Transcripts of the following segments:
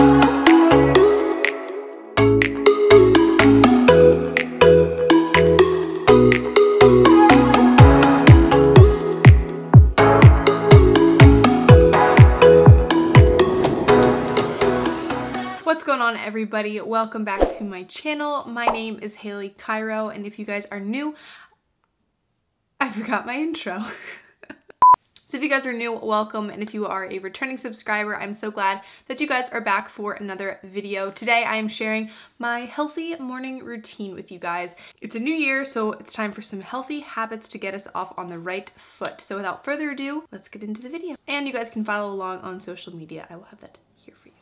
What's going on, everybody? Welcome back to my channel. My name is Haley Cairo, and if you guys are new, I forgot my intro. So if you guys are new, welcome, and if you are a returning subscriber, I'm so glad that you guys are back for another video. Today I am sharing my healthy morning routine with you guys. It's a new year, so it's time for some healthy habits to get us off on the right foot. So without further ado, let's get into the video. And you guys can follow along on social media. I will have that here for you.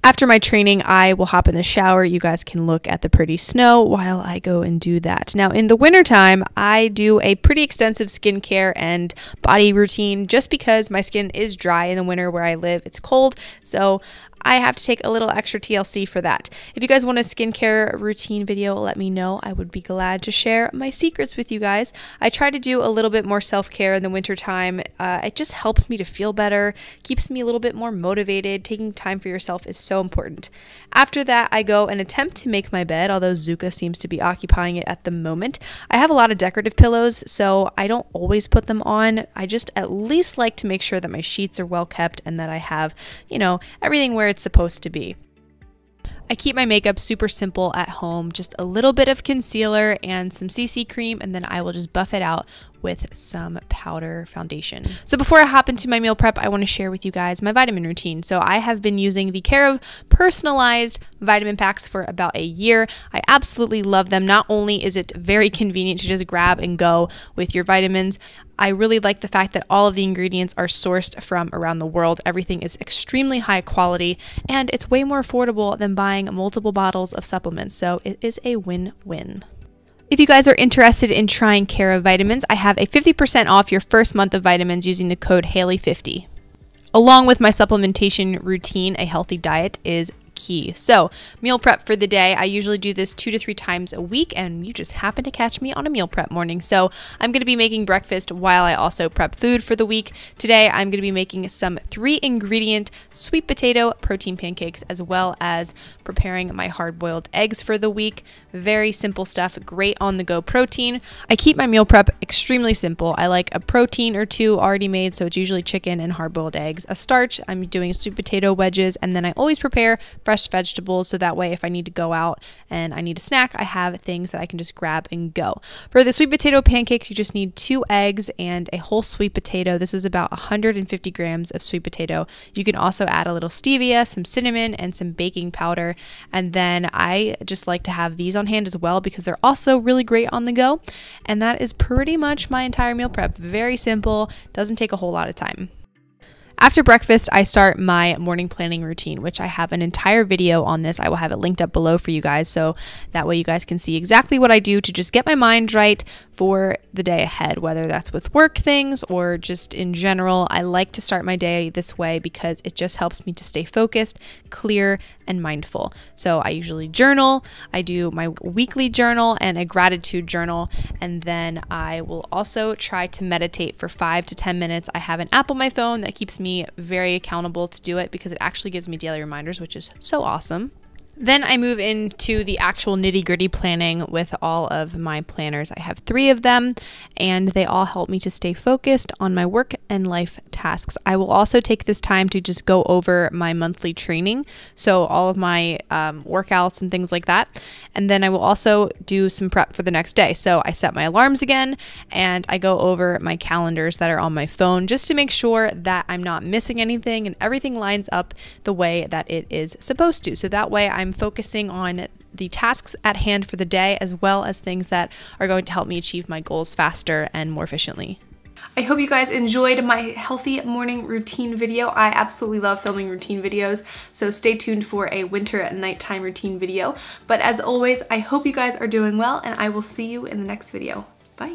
After my training, I will hop in the shower. You guys can look at the pretty snow while I go and do that. Now, in the wintertime, I do a pretty extensive skincare and body routine just because my skin is dry in the winter where I live. It's cold, so I have to take a little extra TLC for that. If you guys want a skincare routine video, let me know. I would be glad to share my secrets with you guys. I try to do a little bit more self-care in the wintertime. It just helps me to feel better, keeps me a little bit more motivated. Taking time for yourself is so important. After that, I go and attempt to make my bed, although Zuka seems to be occupying it at the moment. I have a lot of decorative pillows, so I don't always put them on. I just at least like to make sure that my sheets are well kept and that I have, you know, everything where it's supposed to be. I keep my makeup super simple at home, just a little bit of concealer and some CC cream, and then I will just buff it out with some powder foundation. So before I hop into my meal prep, I want to share with you guys my vitamin routine. So I have been using the Care of personalized vitamin packs for about a year. I absolutely love them. Not only is it very convenient to just grab and go with your vitamins, I really like the fact that all of the ingredients are sourced from around the world. Everything is extremely high quality, and it's way more affordable than buying multiple bottles of supplements. So it is a win-win. If you guys are interested in trying Care of vitamins, I have a 50% off your first month of vitamins using the code Haley50. Along with my supplementation routine, a healthy diet is key. So meal prep for the day, I usually do this 2 to 3 times a week, and you just happen to catch me on a meal prep morning. So I'm going to be making breakfast while I also prep food for the week. Today I'm going to be making some 3-ingredient sweet potato protein pancakes, as well as preparing my hard-boiled eggs for the week. Very simple stuff, great on the go protein. I keep my meal prep extremely simple. I like a protein or 2 already made, so it's usually chicken and hard-boiled eggs. A starch, I'm doing sweet potato wedges, and then I always prepare fresh vegetables, so that way if I need to go out and I need a snack, I have things that I can just grab and go. For the sweet potato pancakes, you just need 2 eggs and a whole sweet potato. This was about 150 grams of sweet potato. You can also add a little stevia, some cinnamon, and some baking powder. And then I just like to have these on hand as well because they're also really great on the go. And that is pretty much my entire meal prep. Very simple, doesn't take a whole lot of time. After breakfast, I start my morning planning routine, which I have an entire video on this. I will have it linked up below for you guys, so that way you guys can see exactly what I do to just get my mind right for the day ahead, whether that's with work things or just in general. I like to start my day this way because it just helps me to stay focused, clear, and mindful. So I usually journal. I do my weekly journal and a gratitude journal, and then I will also try to meditate for 5 to 10 minutes. I have an app on my phone that keeps me very accountable to do it because it actually gives me daily reminders, which is so awesome. Then I move into the actual nitty-gritty planning with all of my planners. I have 3 of them, and they all help me to stay focused on my work and life tasks. I will also take this time to just go over my monthly training, so all of my workouts and things like that. And then I will also do some prep for the next day. So I set my alarms again, and I go over my calendars that are on my phone just to make sure that I'm not missing anything and everything lines up the way that it is supposed to. So that way I'm focusing on the tasks at hand for the day, as well as things that are going to help me achieve my goals faster and more efficiently. I hope you guys enjoyed my healthy morning routine video. I absolutely love filming routine videos, so stay tuned for a winter and nighttime routine video. But as always, I hope you guys are doing well, and I will see you in the next video. Bye.